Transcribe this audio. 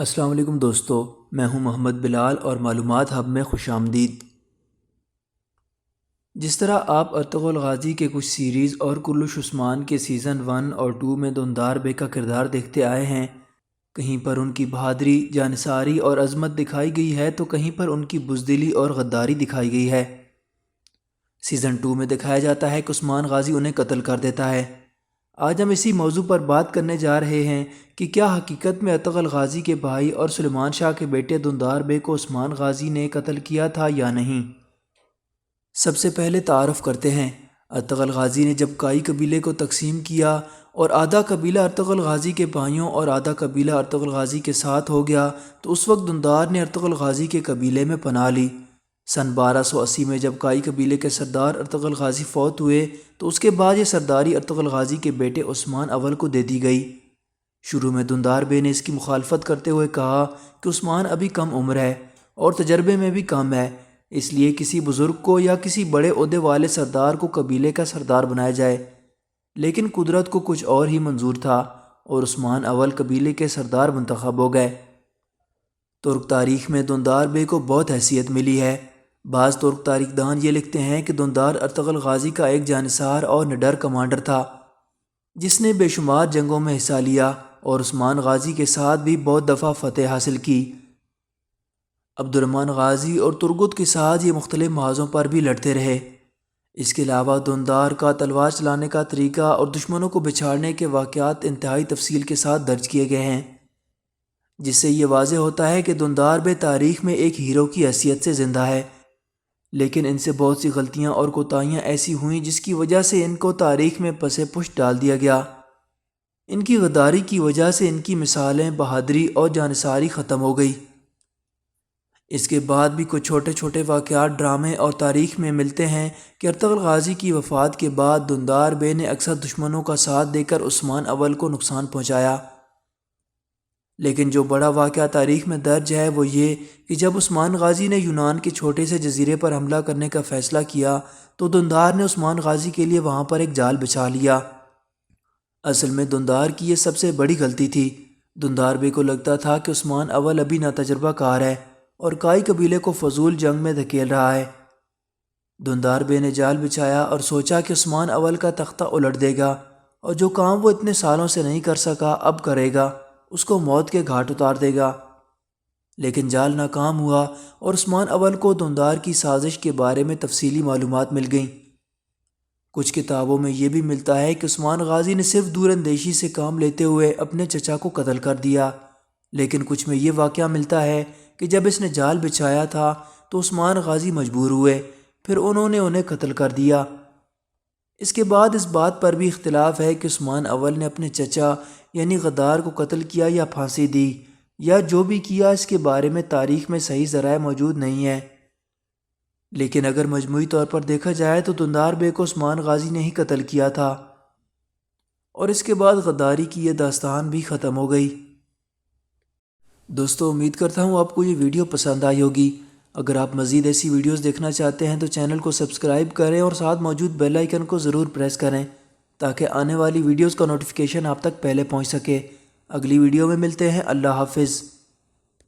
السلام علیکم دوستو، میں ہوں محمد بلال اور معلومات ہب میں خوش آمدید۔ جس طرح آپ ارطغرل غازی کے کچھ سیریز اور کلش عثمان کے سیزن 1 اور 2 میں دھندار بے کا کردار دیکھتے آئے ہیں، کہیں پر ان کی بہادری، جانثاری اور عظمت دکھائی گئی ہے تو کہیں پر ان کی بزدلی اور غداری دکھائی گئی ہے۔ سیزن 2 میں دکھایا جاتا ہے کہ عثمان غازی انہیں قتل کر دیتا ہے۔ آج ہم اسی موضوع پر بات کرنے جا رہے ہیں کہ کیا حقیقت میں ارطغرل غازی کے بھائی اور سلیمان شاہ کے بیٹے دھندار بے کو عثمان غازی نے قتل کیا تھا یا نہیں۔ سب سے پہلے تعارف کرتے ہیں۔ ارطغرل غازی نے جب کائی قبیلے کو تقسیم کیا اور آدھا قبیلہ ارطغرل غازی کے بھائیوں اور آدھا قبیلہ ارطغرل غازی کے ساتھ ہو گیا تو اس وقت دھندار نے ارطغرل غازی کے قبیلے میں پناہ لی۔ سن 1280 میں جب کائی قبیلے کے سردار ارطغرل غازی فوت ہوئے تو اس کے بعد یہ سرداری ارطغرل غازی کے بیٹے عثمان اول کو دے دی گئی۔ شروع میں دھندار بے نے اس کی مخالفت کرتے ہوئے کہا کہ عثمان ابھی کم عمر ہے اور تجربے میں بھی کم ہے، اس لیے کسی بزرگ کو یا کسی بڑے عہدے والے سردار کو قبیلے کا سردار بنایا جائے۔ لیکن قدرت کو کچھ اور ہی منظور تھا اور عثمان اول قبیلے کے سردار منتخب ہو گئے۔ ترک تاریخ میں دھندار بے کو بہت حیثیت ملی ہے۔ بعض ترک تاریخ دان یہ لکھتے ہیں کہ دھندار ارطغرل غازی کا ایک جانثار اور نڈر کمانڈر تھا جس نے بے شمار جنگوں میں حصہ لیا اور عثمان غازی کے ساتھ بھی بہت دفعہ فتح حاصل کی۔ عبد الرحمن غازی اور ترگت کے ساتھ یہ مختلف محاذوں پر بھی لڑتے رہے۔ اس کے علاوہ دھندار کا تلوار چلانے کا طریقہ اور دشمنوں کو بچھاڑنے کے واقعات انتہائی تفصیل کے ساتھ درج کیے گئے ہیں، جس سے یہ واضح ہوتا ہے کہ دھندار بے تاریخ میں ایک ہیرو کی حیثیت سے زندہ ہے۔ لیکن ان سے بہت سی غلطیاں اور کوتاہیاں ایسی ہوئیں جس کی وجہ سے ان کو تاریخ میں پس پشت ڈال دیا گیا۔ ان کی غداری کی وجہ سے ان کی مثالیں بہادری اور جانثاری ختم ہو گئی۔ اس کے بعد بھی کچھ چھوٹے چھوٹے واقعات ڈرامے اور تاریخ میں ملتے ہیں کہ ارطغرل غازی کی وفات کے بعد دھندار بے نے اکثر دشمنوں کا ساتھ دے کر عثمان اول کو نقصان پہنچایا۔ لیکن جو بڑا واقعہ تاریخ میں درج ہے وہ یہ کہ جب عثمان غازی نے یونان کے چھوٹے سے جزیرے پر حملہ کرنے کا فیصلہ کیا تو دھندار نے عثمان غازی کے لیے وہاں پر ایک جال بچھا لیا۔ اصل میں دھندار کی یہ سب سے بڑی غلطی تھی۔ دھندار بے کو لگتا تھا کہ عثمان اول ابھی ناتجربہ کار ہے اور کائی قبیلے کو فضول جنگ میں دھکیل رہا ہے۔ دھندار بے نے جال بچھایا اور سوچا کہ عثمان اول کا تختہ الٹ دے گا اور جو کام وہ اتنے سالوں سے نہیں کر سکا اب کرے گا، اس کو موت کے گھاٹ اتار دے گا۔ لیکن جال ناکام ہوا اور عثمان اول کو دھندار کی سازش کے بارے میں تفصیلی معلومات مل گئیں۔ کچھ کتابوں میں یہ بھی ملتا ہے کہ عثمان غازی نے صرف دور اندیشی سے کام لیتے ہوئے اپنے چچا کو قتل کر دیا، لیکن کچھ میں یہ واقعہ ملتا ہے کہ جب اس نے جال بچھایا تھا تو عثمان غازی مجبور ہوئے، پھر انہوں نے انہیں قتل کر دیا۔ اس کے بعد اس بات پر بھی اختلاف ہے کہ عثمان اول نے اپنے چچا یعنی غدار کو قتل کیا یا پھانسی دی، یا جو بھی کیا اس کے بارے میں تاریخ میں صحیح ذرائع موجود نہیں ہے۔ لیکن اگر مجموعی طور پر دیکھا جائے تو دھندار بے کو عثمان غازی نے ہی قتل کیا تھا اور اس کے بعد غداری کی یہ داستان بھی ختم ہو گئی۔ دوستو، امید کرتا ہوں آپ کو یہ ویڈیو پسند آئی ہوگی۔ اگر آپ مزید ایسی ویڈیوز دیکھنا چاہتے ہیں تو چینل کو سبسکرائب کریں اور ساتھ موجود بیل آئیکن کو ضرور پریس کریں تاکہ آنے والی ویڈیوز کا نوٹیفیکیشن آپ تک پہلے پہنچ سکے۔ اگلی ویڈیو میں ملتے ہیں۔ اللہ حافظ۔